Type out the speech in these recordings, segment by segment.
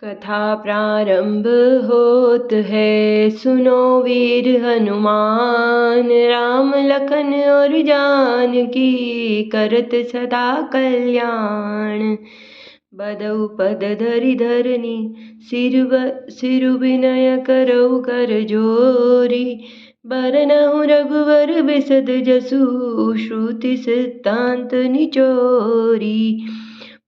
कथा प्रारंभ होत है, सुनो वीर हनुमान। राम लखन और जानकी, करत सदा कल्याण। बदउ पद धरि धरनी, सिरु विनय करउ कर जोरी। बरनहु रघुवर बिसद जसु, श्रुति सिद्धांत निचोरी।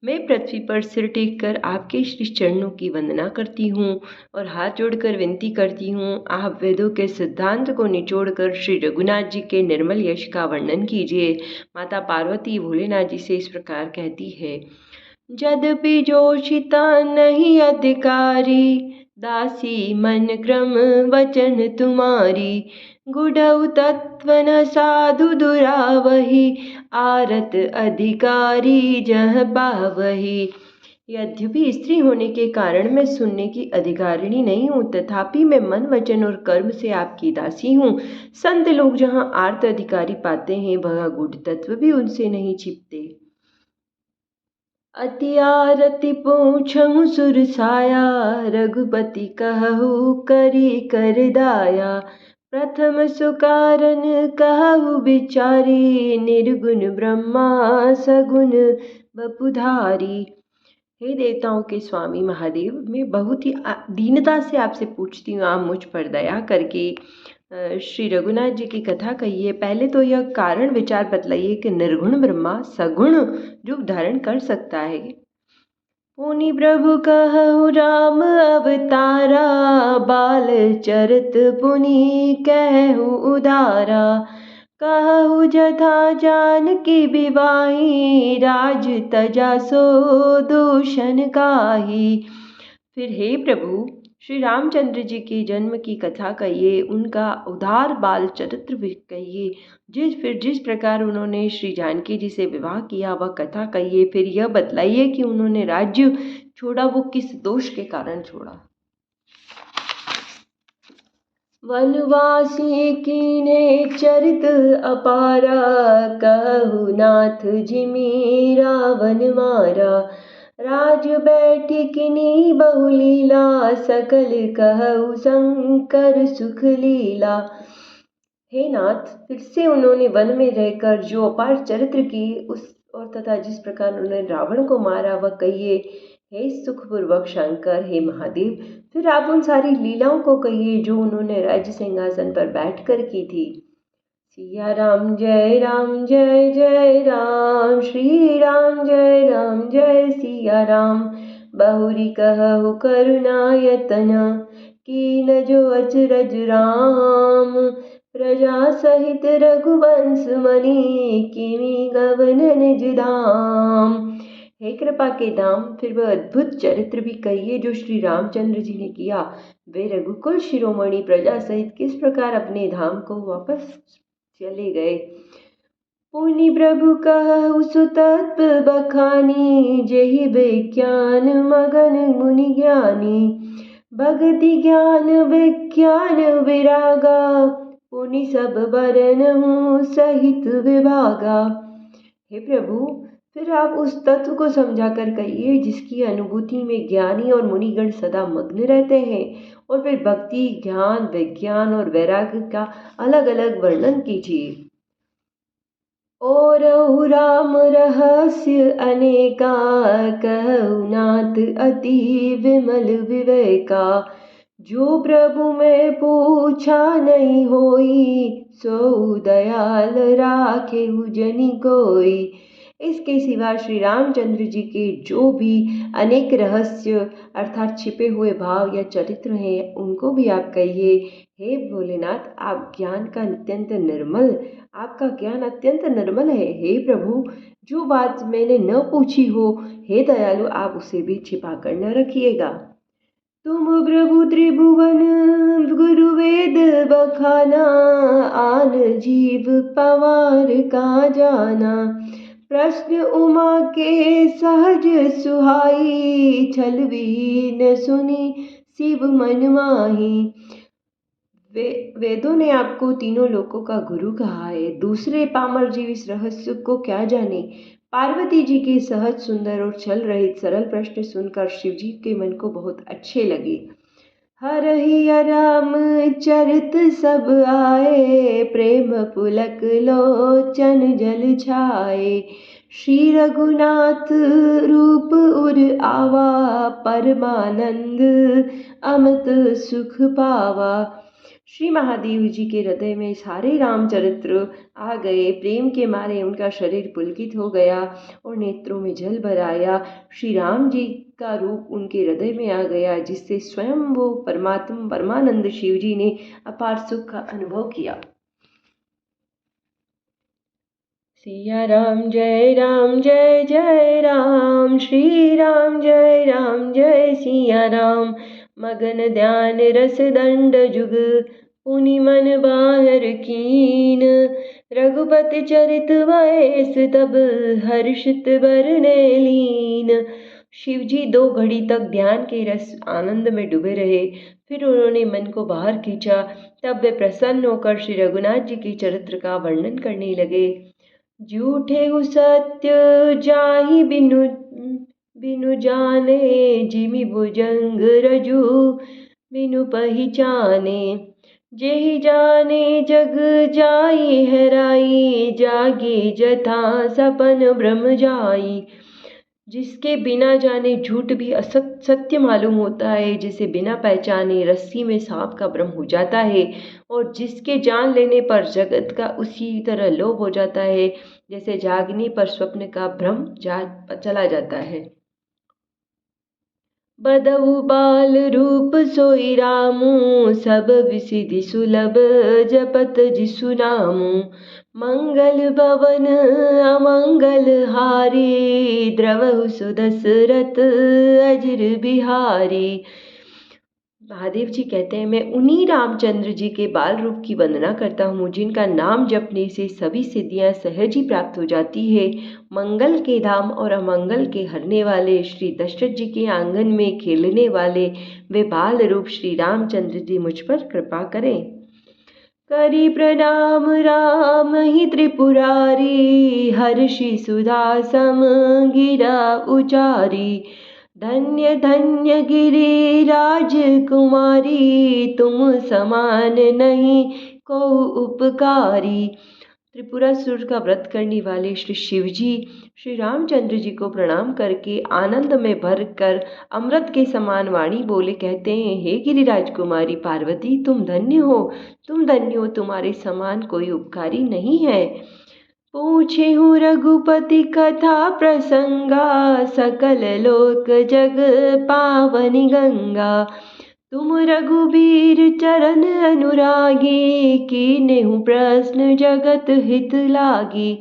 मैं पृथ्वी पर सिर टेक कर आपके श्री चरणों की वंदना करती हूँ और हाथ जोड़कर विनती करती हूँ, आप वेदों के सिद्धांत को निचोड़कर श्री रघुनाथ जी के निर्मल यश का वर्णन कीजिए। माता पार्वती भोलेनाथ जी से इस प्रकार कहती है। यद्यपि जोशिता नहीं अधिकारी, दासी मन क्रम वचन तुम्हारी। गुढ़उ तत्व न साधु दुरावही, आरत अधिकारी जह पावही। यद्यपि स्त्री होने के कारण मैं सुनने की अधिकारिणी नहीं हूँ, तथापि मैं मन वचन और कर्म से आपकी दासी हूँ। संत लोग जहाँ आर्त अधिकारी पाते हैं, वह गुढ़ तत्व भी उनसे नहीं छिपते। अति आरती पूछहु सुरसाया, रघुपति कहु करी कर दाया। प्रथम सुकारन कहु विचारी, निर्गुण ब्रह्मा सगुण बपुधारी। हे देवताओं के स्वामी महादेव, मैं बहुत ही दीनता से आपसे पूछती हूँ, आप मुझ पर दया करके श्री रघुनाथ जी की कथा कहिए। पहले तो यह कारण विचार बतलाइए कि निर्गुण ब्रह्मा सगुण रूप धारण कर सकता है। पुनि प्रभु कहु राम अवतारा, बाल चरित पुनि कहु उदारा। कहु जथा जानकी विवाही, राज तजा सो दूषण काहि। फिर हे प्रभु, श्री रामचंद्र जी के जन्म की कथा कहिए, उनका उदार बाल चरित्र भी कहिए। जिस प्रकार उन्होंने श्री जानकी जी से विवाह किया वह कथा कहिए। फिर यह बतलाइए कि उन्होंने राज्य छोड़ा वो किस दोष के कारण छोड़ा। वनवासी कीन्हे चरित अपारा, कहु नाथ जिमि रावण मारा। राज बैठी किनी बहुलीला, सकल कहु शंकर सुख लीला। हे नाथ, फिर से उन्होंने वन में रहकर जो अपार चरित्र की उस और तथा जिस प्रकार उन्होंने रावण को मारा वह कहिए। हे सुखपूर्वक शंकर, हे महादेव, फिर आप उन सारी लीलाओं को कहिए जो उन्होंने राज्य सिंहासन पर बैठकर की थी। सिया राम जय जय राम, श्री राम जय सिया राम। बहुरी कहु करुणायतन, कीन जो अचरज राम। प्रजा सहित रघुवंश मणि, किमि गवन निज धाम। हे कृपा के धाम, फिर वह अद्भुत चरित्र भी कहिए जो श्री रामचंद्र जी ने किया। वे रघुकुल शिरोमणि प्रजा सहित किस प्रकार अपने धाम को वापस चले गए। पुनि प्रभु कहु सुतत्व बखानी, जेहि विज्ञान मगन मुनि ज्ञानी। भक्ति ज्ञान विज्ञान विरागा, पुनि सब बरनहु सहित विभागा। हे प्रभु, फिर आप उस तत्व को समझाकर कहिए जिसकी अनुभूति में ज्ञानी और मुनिगण सदा मग्न रहते हैं। और फिर भक्ति ज्ञान विज्ञान और वैराग्य का अलग अलग वर्णन कीजिए। और राम रहस्य अनेका, कहु नाथ अति विमल विवेका। जो प्रभु में पूछा नहीं होई, सो दयाल राखे जनि कोई। इसके सिवा श्री रामचंद्र जी के जो भी अनेक रहस्य अर्थात छिपे हुए भाव या चरित्र हैं उनको भी आप कहिए। हे भोलेनाथ, आप ज्ञान का अत्यंत निर्मल, आपका ज्ञान अत्यंत निर्मल है। हे प्रभु, जो बात मैंने न पूछी हो, हे दयालु, आप उसे भी छिपा कर न रखिएगा। तुम प्रभु त्रिभुवन गुरु वेद बखाना, आन जीव पवार का जाना। प्रश्न उमा के सहज सुहाई, छल न सुनी शिव मन माही। वेदों ने आपको तीनों लोकों का गुरु कहा है, दूसरे पामर जीव इस रहस्य को क्या जाने। पार्वती जी के सहज सुंदर और छल रहित सरल प्रश्न सुनकर शिव जी के मन को बहुत अच्छे लगे। हरहि राम चरित सब आए, प्रेम पुलक लोचन जल छाए। श्री रघुनाथ रूप उर आवा, परमानंद अमित सुख पावा। श्री महादेव जी के हृदय में सारे रामचरित्र आ गए। प्रेम के मारे उनका शरीर पुलकित हो गया और नेत्रों में जल भर आया। श्री राम जी का रूप उनके हृदय में आ गया, जिससे स्वयं वो परमात्मा परमानंद शिव जी ने अपार सुख का अनुभव किया। सिया राम जय जय राम, श्री राम जय सिया राम। मगन ध्यान रस दंड जुग, पुनि मन बाहर कीन। रघुपति चरित वयस तब, हर्षित बरने लीन। शिव जी 2 घड़ी तक ध्यान के रस आनंद में डूबे रहे। फिर उन्होंने मन को बाहर खींचा। तब वे प्रसन्न होकर श्री रघुनाथ जी के चरित्र का वर्णन करने लगे। झूठे हु सत्य जाहि बिनु बिनु जाने, जिमि भुजंग रजू बिनु पहिचाने। जेहि जाने जग जाई हेराई, जागे जथा सपन भ्रम जाई। जिसके बिना जाने झूठ भी असत सत्य मालूम होता है, जिसे बिना पहचाने रस्सी में सांप का भ्रम हो जाता है, और जिसके जान लेने पर जगत का उसी तरह लोभ हो जाता है, जैसे जागने पर स्वप्न का भ्रम चला जाता है। बदहु बाल रूप सोई रामू, सब विसिधि सुलभ जपत जिसु नामु। मंगल भवन अमंगल हारी, द्रवहु सुदशरथ अजिर बिहारी। महादेव जी कहते हैं, मैं उन्हीं रामचंद्र जी के बाल रूप की वंदना करता हूँ, जिनका नाम जपने से सभी सिद्धियाँ सहज ही प्राप्त हो जाती है। मंगल के धाम और अमंगल के हरने वाले श्री दशरथ जी के आंगन में खेलने वाले वे बाल रूप श्री रामचंद्र जी मुझ पर कृपा करें। करी प्रणाम राम ही त्रिपुरारी, हर्षि सुधा सम गिरा उचारी। धन्य धन्य गिरिराज कुमारी, तुम समान नहीं को उपकारी। त्रिपुरासुर का व्रत करने वाले श्री शिव जी श्री रामचंद्र जी को प्रणाम करके आनंद में भर कर अमृत के समान वाणी बोले कहते हैं, हे गिरिराज कुमारी पार्वती, तुम धन्य हो, तुम्हारे समान कोई उपकारी नहीं है। पूछे हूँ रघुपति कथा प्रसंगा, सकल लोक जग पावनी गंगा। तुम रघुबीर चरण अनुरागी, कीन्हु प्रश्न जगत हित लागी।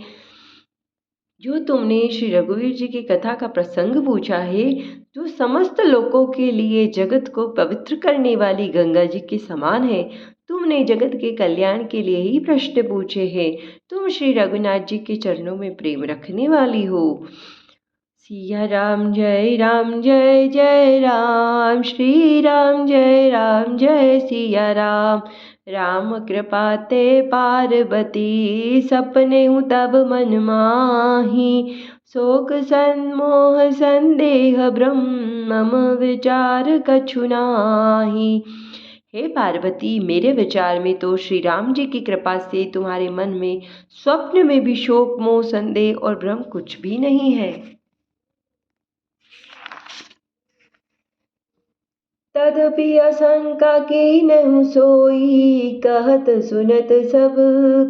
जो तुमने श्री रघुवीर जी की कथा का प्रसंग पूछा है, जो समस्त लोकों के लिए जगत को पवित्र करने वाली गंगा जी के समान है, तुमने जगत के कल्याण के लिए ही प्रश्न पूछे हैं। तुम श्री रघुनाथ जी के चरणों में प्रेम रखने वाली हो। सिया राम जय जय राम, श्री राम जय सिया राम। राम कृपा ते पार्वती, सपने हूँ तब मन माही। शोक संमोह संदेह भ्रम, मम विचार कछु नाही। हे पार्वती, मेरे विचार में तो श्री राम जी की कृपा से तुम्हारे मन में स्वप्न में भी शोक मोह संदेह और भ्रम कुछ भी नहीं है। तदपि आशंका कीन्हु सोई, कहत सुनत सब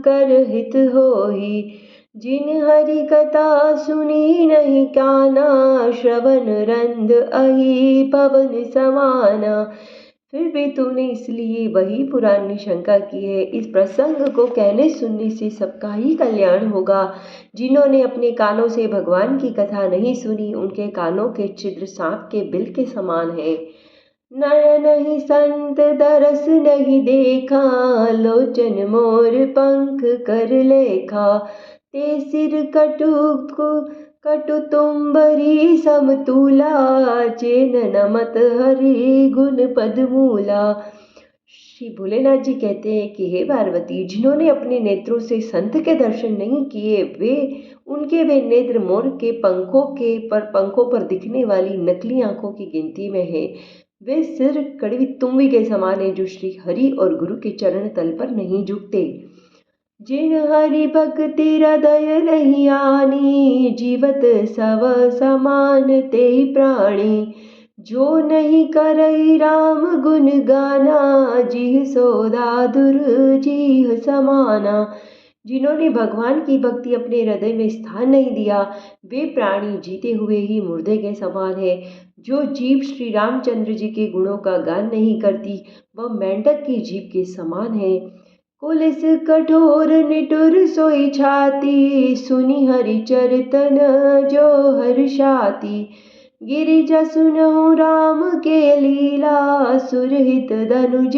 कर हित होई। जिन हरि कथा सुनी नहीं काना, श्रवण रंद अहि पवन समाना। फिर भी तूने इसलिए वही पुरानी शंका की है। इस प्रसंग को कहने सुनने से सबका ही कल्याण होगा। जिन्होंने अपने कानों से भगवान की कथा नहीं सुनी, उनके कानों के छिद्र सांप के बिल के समान है। नर नहीं संत दरस नहीं देखा, लोचन मोर पंख कर लेखा। ते सिर कटु तुम्बरी समतूला, चेन नमत हरि गुण पदमूला। श्री भोलेनाथ जी कहते हैं कि हे पार्वती, जिन्होंने अपने नेत्रों से संत के दर्शन नहीं किए, वे नेत्र मोर के पंखों पर दिखने वाली नकली आंखों की गिनती में है। वे सिर कड़वी तुम्बी के समान है जो श्री हरि और गुरु के चरण तल पर नहीं झुकते। जिन हरि भक्ति हृदय नहीं आनी, जीवत सब समान ते प्राणी। जो नहीं करई राम गुण गाना, जिह सोदा दुर जीह समाना। जिन्होंने भगवान की भक्ति अपने हृदय में स्थान नहीं दिया, वे प्राणी जीते हुए ही मुर्दे के समान है। जो जीव श्री रामचंद्र जी के गुणों का गान नहीं करती, वह मेंढक की जीभ के समान है। कुलिस कठोर निठुर सोई छाती, सुनि हरि चरितन जो हर्षाति। गिरिजा सुनहु राम के लीला, सुरहित धनुज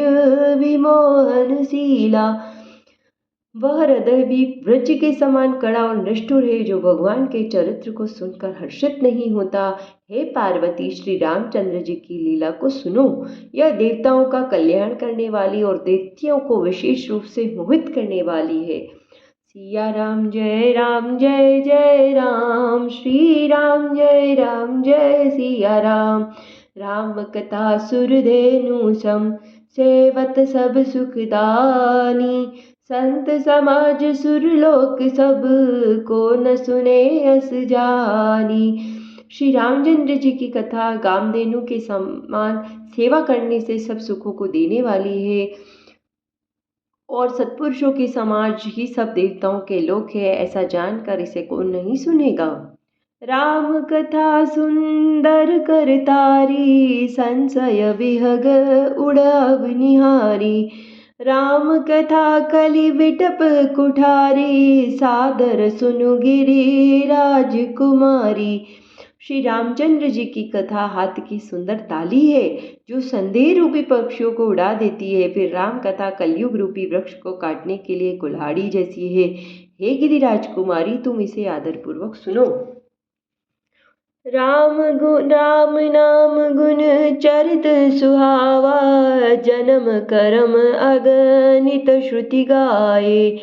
विमोहन शीला। वह हृदय भी वृक्ष के समान कड़ा और निष्ठुर है, जो भगवान के चरित्र को सुनकर हर्षित नहीं होता। हे पार्वती, श्री रामचंद्र जी की लीला को सुनो। यह देवताओं का कल्याण करने वाली और दैत्यों को विशेष रूप से मोहित करने वाली है। सिया राम जय जय राम, श्री राम जय सिया राम। राम कथा सुरधेनु सम, सेवत सब सुखदानी। संत समाज सुरलोक सब, को न सुने अस जानी। श्री रामचंद्र जी की कथा कामधेनु के समान सेवा करने से सब सुखों को देने वाली है और सत्पुरुषों की समाज ही सब देवताओं के लोक है, ऐसा जानकर इसे कौन नहीं सुनेगा। राम कथा सुंदर करतारी, संशय विहग उड़ाव निहारी। राम कथा कलि विटप कुठारी, सादर सुनु गिरी राजकुमारी। श्री रामचंद्र जी की कथा हाथ की सुंदर ताली है, जो संदेह रूपी पक्षियों को उड़ा देती है। फिर राम कथा कलयुग रूपी वृक्ष को काटने के लिए कुल्हाड़ी जैसी है। हे गिरिराज कुमारी, तुम इसे आदरपूर्वक सुनो। राम नाम गुण चरित सुहावा, जन्म कर्म अगणित श्रुति गाए।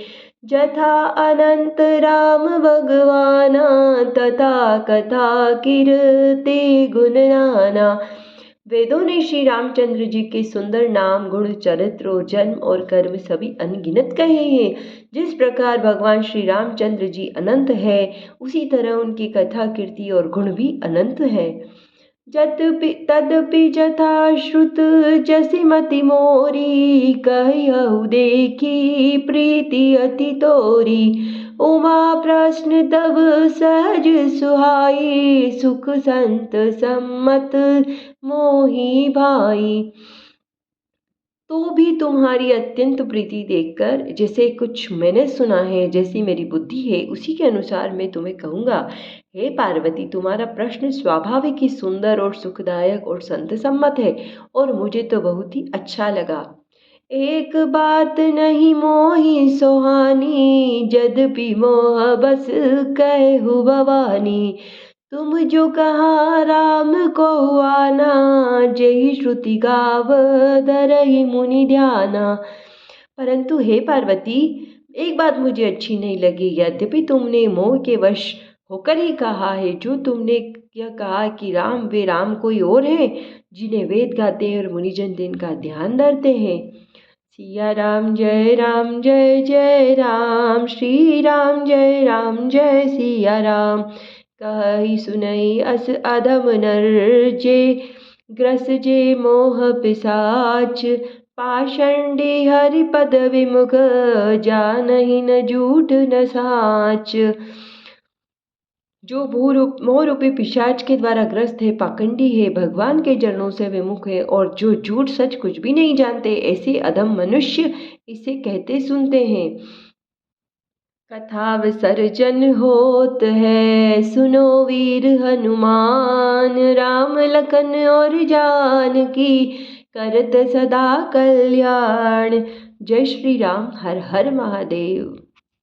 जथा अनंत राम भगवाना, तथा कथा कीर्ति गुण नाना। वेदों ने श्री रामचंद्र जी के सुंदर नाम, गुण, चरित्र और जन्म और कर्म सभी अनगिनत कहे हैं। जिस प्रकार भगवान श्री रामचंद्र जी अनंत है, उसी तरह उनकी कथा, कीर्ति और गुण भी अनंत है। तदपि जथा श्रुत जसि मति मोरी, कहहु देखी प्रीति अति तोरी। उमा प्रश्न तब सहज सुहाई, सुख संत सम्मत मोहि भाई। तो भी तुम्हारी अत्यंत प्रीति देखकर, जैसे कुछ मैंने सुना है, जैसी मेरी बुद्धि है, उसी के अनुसार मैं तुम्हें कहूँगा। हे पार्वती, तुम्हारा प्रश्न स्वाभाविक ही सुंदर और सुखदायक और संत सम्मत है, और मुझे तो बहुत ही अच्छा लगा। एक बात नहीं मोहि सोहानी, जद्यपि मोह बस कहु भवानी। तुम जो कहा राम को आना, जय श्रुति गाव धरहि मुनि ध्याना। परंतु हे पार्वती, एक बात मुझे अच्छी नहीं लगी। यद्यपि तुमने मोह के वश होकर ही कहा है, जो तुमने यह कहा कि वे राम कोई और है, जिन्हें वेद गाते हैं और मुनिजन जिनका ध्यान धरते हैं। सिया राम जय जय राम, श्री राम जय सिया राम। कहि सुनई अस अधम नर, जे ग्रस जे मोह पिशाच। पाषंडी हरिपद विमुख, जानहि न झूठ न साच। जो मोह रूपी पिशाच के द्वारा ग्रस्त है, पाखंडी है, भगवान के चरणों से विमुख है, और जो झूठ सच कुछ भी नहीं जानते, ऐसे अधम मनुष्य इसे कहते सुनते हैं। कथा विसर्जन होत है, सुनो वीर हनुमान। राम लखन और जानकी, करत सदा कल्याण। जय श्री राम। हर हर महादेव।